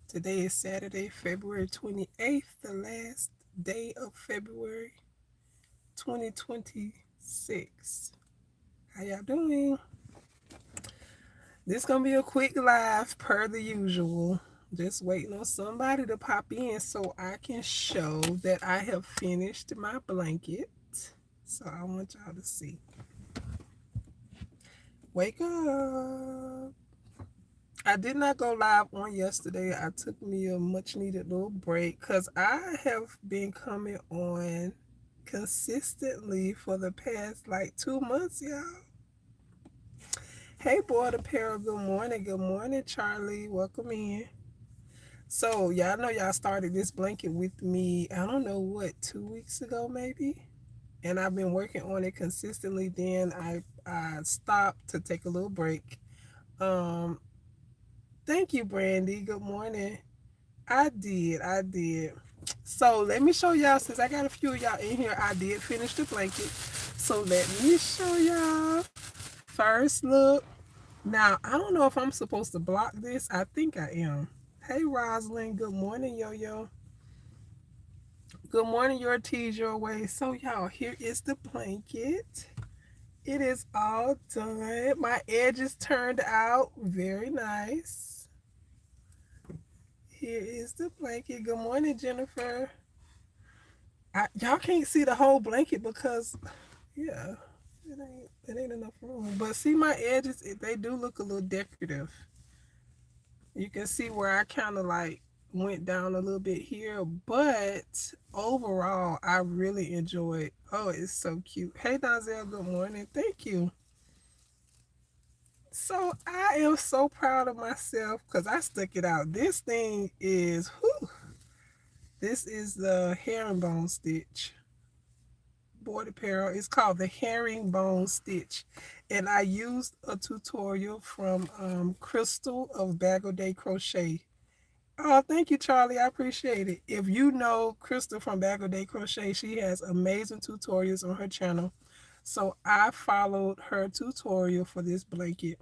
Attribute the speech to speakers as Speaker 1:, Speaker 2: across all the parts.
Speaker 1: Today is Saturday, February 28th, the last day of February 2026. How y'all doing? This gonna be a quick live per the usual. Just waiting on somebody to pop in so I can show that I have finished my blanket. So I want y'all to see. Wake up. I did not go live on yesterday. I took me a much needed little break because I have been coming on consistently for the past like 2 months, y'all. Hey, boy, the Apparel, good morning. Good morning, Charlie. Welcome in. So, y'all know y'all started this blanket with me, I don't know what, 2 weeks ago maybe? And I've been working on it consistently. Then I stopped to take a little break. Um, Thank you, Brandy. Good morning. I did. So let me show y'all, since I got a few of y'all in here, I did finish the blanket. So let me show y'all. First look. Now, I don't know if I'm supposed to block this. I think I am. Hey, Rosalind. Good morning, Yo-Yo. Good morning, your tease your way. So, y'all, here is the blanket. It is all done. My edges turned out very nice. Here is the blanket. Good morning, Jennifer. Y'all can't see the whole blanket because, yeah, it ain't enough room. But see my edges, they do look a little decorative. You can see where I kind of like went down a little bit here, but overall, I really enjoyed. Oh, it's so cute. Hey, Donzel, good morning. Thank you. So I am so proud of myself because I stuck it out. This thing is, whew, this is the herringbone stitch. Board apparel. It's called the herringbone stitch, and I used a tutorial from Crystal of Bag O' Day Crochet. Oh, thank you, Charlie. I appreciate it. If you know Crystal from Bag O' Day Crochet, she has amazing tutorials on her channel. So I followed her tutorial for this blanket.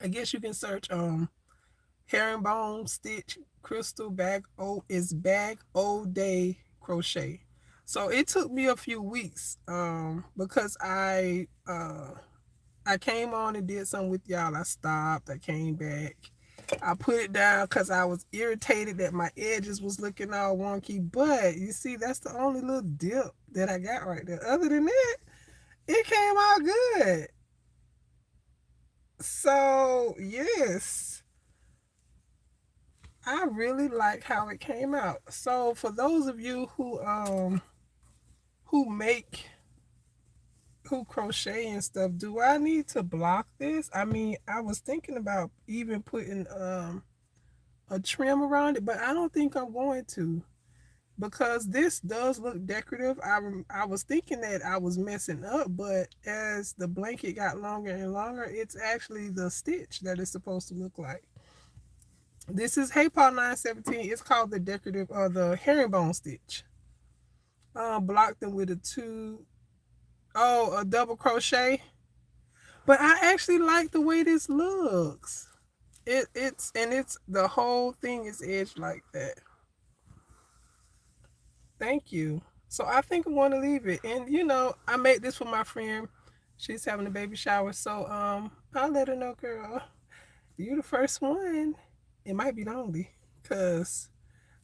Speaker 1: I guess you can search herringbone stitch Crystal Bag O' Day Crochet. So it took me a few weeks because I came on and did something with y'all. I stopped. I came back. I put it down because I was irritated that my edges was looking all wonky. But you see, that's the only little dip that I got right there. Other than that, it came out good. So yes, I really like how it came out. So for those of you who make who crochet and stuff, do I need to block this? I mean, I was thinking about even putting a trim around it, but I don't think I'm going to because this does look decorative. I was thinking that I was messing up, but as the blanket got longer and longer, it's actually the stitch that it's supposed to look like. This is Hey Paul 917. It's called the decorative or the herringbone stitch. Block them with a double crochet. But I actually like the way this looks. It's the whole thing is edged like that. Thank you. So I think I'm going to leave it. And I made this for my friend. She's having a baby shower. So I'll let her know, girl. You the first one. It might be the only, because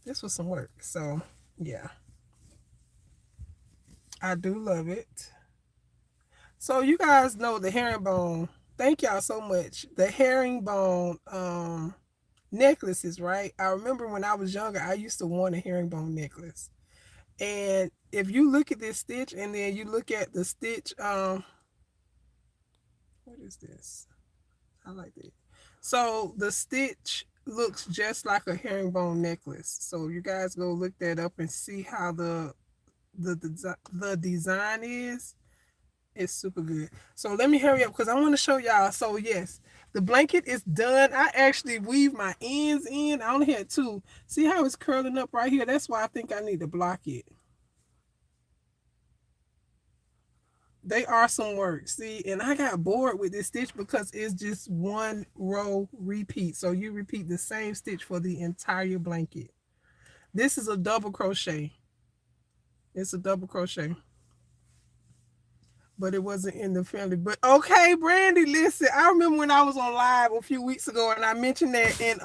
Speaker 1: this was some work. So yeah. I do love it. So you guys know the herringbone. Thank y'all so much. The herringbone necklaces, right? I remember when I was younger, I used to want a herringbone necklace. And if you look at this stitch and then you look at the stitch, what is this? I like it. So the stitch looks just like a herringbone necklace. So you guys go look that up and see how the design is. It's super good. So let me hurry up because I want to show y'all. So yes, the blanket is done. I actually weave my ends in. I only had two. See how it's curling up right here? That's why I think I need to block it. They are some work. See, and I got bored with this stitch because it's just one row repeat. So you repeat the same stitch for the entire blanket. This is a double crochet. It's a double crochet. But it wasn't in the family. But okay, Brandy, listen. I remember when I was on live a few weeks ago and I mentioned that in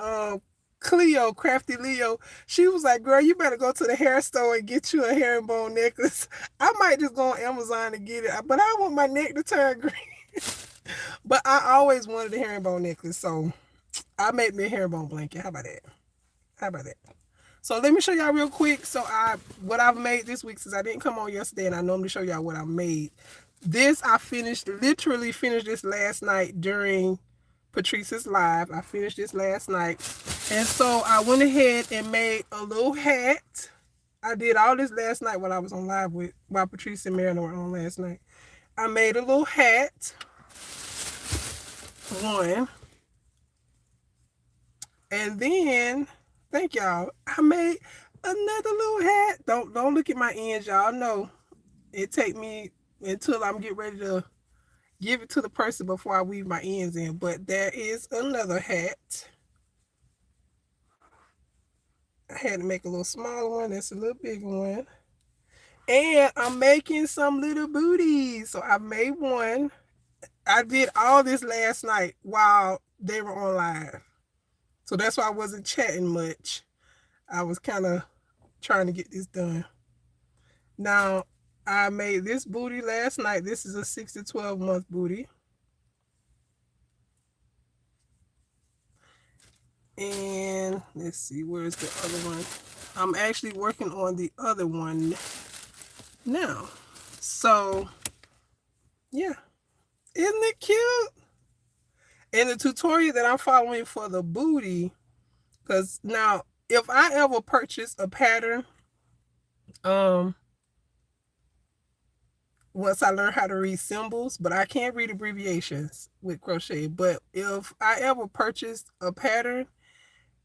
Speaker 1: Cleo, Crafty Leo, she was like, girl, you better go to the hair store and get you a herringbone necklace. I might just go on Amazon and get it. But I want my neck to turn green. But I always wanted a herringbone necklace, so I made me a herringbone blanket. How about that? How about that? So let me show y'all real quick. So what I've made this week, since I didn't come on yesterday and I normally show y'all what I made. This I literally finished this last night during Patrice's live. I finished this last night. And so I went ahead and made a little hat. I did all this last night while I was on live while Patrice and Marina were on last night. I made a little hat. One. And then, thank y'all, I made another little hat. Don't look at my ends, y'all know. It take me until I'm getting ready to give it to the person before I weave my ends in. But there is another hat. I had to make a little smaller one. That's a little bigger one. And I'm making some little booties. So I made one. I did all this last night while they were on live. So that's why I wasn't chatting much. I was kind of trying to get this done. Now, I made this booty last night. This is a 6 to 12 month booty. And let's see, where's the other one? I'm actually working on the other one now. So, yeah. Isn't it cute? And the tutorial that I'm following for the booty, because now, if I ever purchase a pattern, once I learn how to read symbols, but I can't read abbreviations with crochet. But if I ever purchase a pattern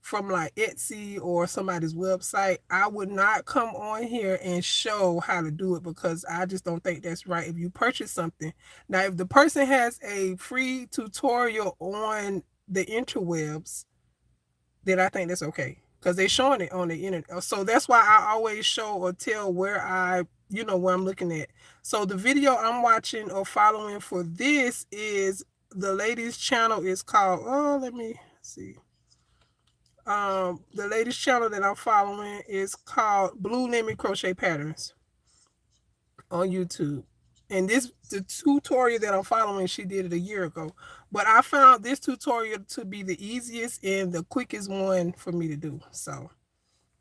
Speaker 1: from like Etsy or somebody's website, I would not come on here and show how to do it because I just don't think that's right. If you purchase something, now if the person has a free tutorial on the interwebs, then I think that's okay because they're showing it on the internet. So that's why I always show or tell where where I'm looking at. So the video I'm watching or following for this is the lady's channel is called, let me see. The latest channel that I'm following is called Blue Lemon Crochet Patterns on YouTube. And the tutorial that I'm following, she did it a year ago. But I found this tutorial to be the easiest and the quickest one for me to do. So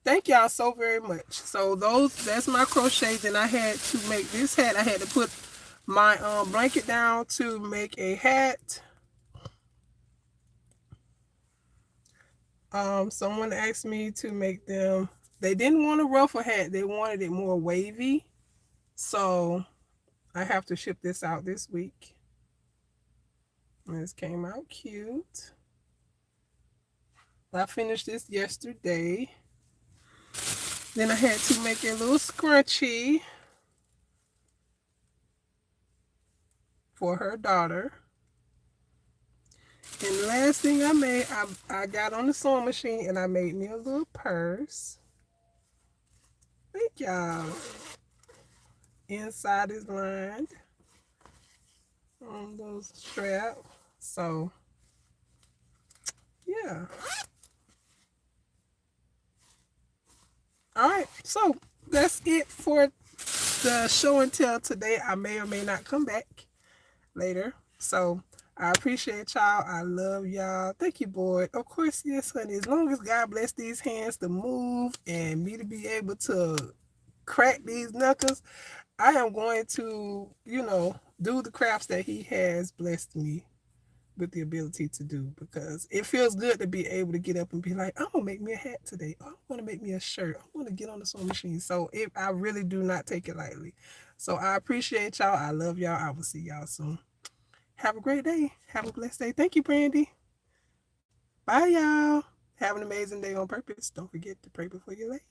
Speaker 1: thank y'all so very much. So that's my crochets. And I had to make this hat. I had to put my blanket down to make a hat. Someone asked me to make them. They didn't want a ruffle hat. They wanted it more wavy. So I have to ship this out this week. And this came out cute. I finished this yesterday. Then I had to make a little scrunchie for her daughter. And the last thing I made, I got on the sewing machine and I made me a little purse. Thank y'all. Inside is lined on those straps. So, yeah. All right. So, that's it for the show and tell today. I may or may not come back later. So, I appreciate y'all. I love y'all. Thank you, boy. Of course, yes, honey. As long as God bless these hands to move and me to be able to crack these knuckles, I am going to, do the crafts that he has blessed me with the ability to do because it feels good to be able to get up and be like, I'm going to make me a hat today. I'm going to make me a shirt. I'm going to get on the sewing machine. So I really do not take it lightly. So I appreciate y'all. I love y'all. I will see y'all soon. Have a great day. Have a blessed day. Thank you, Brandy. Bye, y'all. Have an amazing day on purpose. Don't forget to pray before you lay.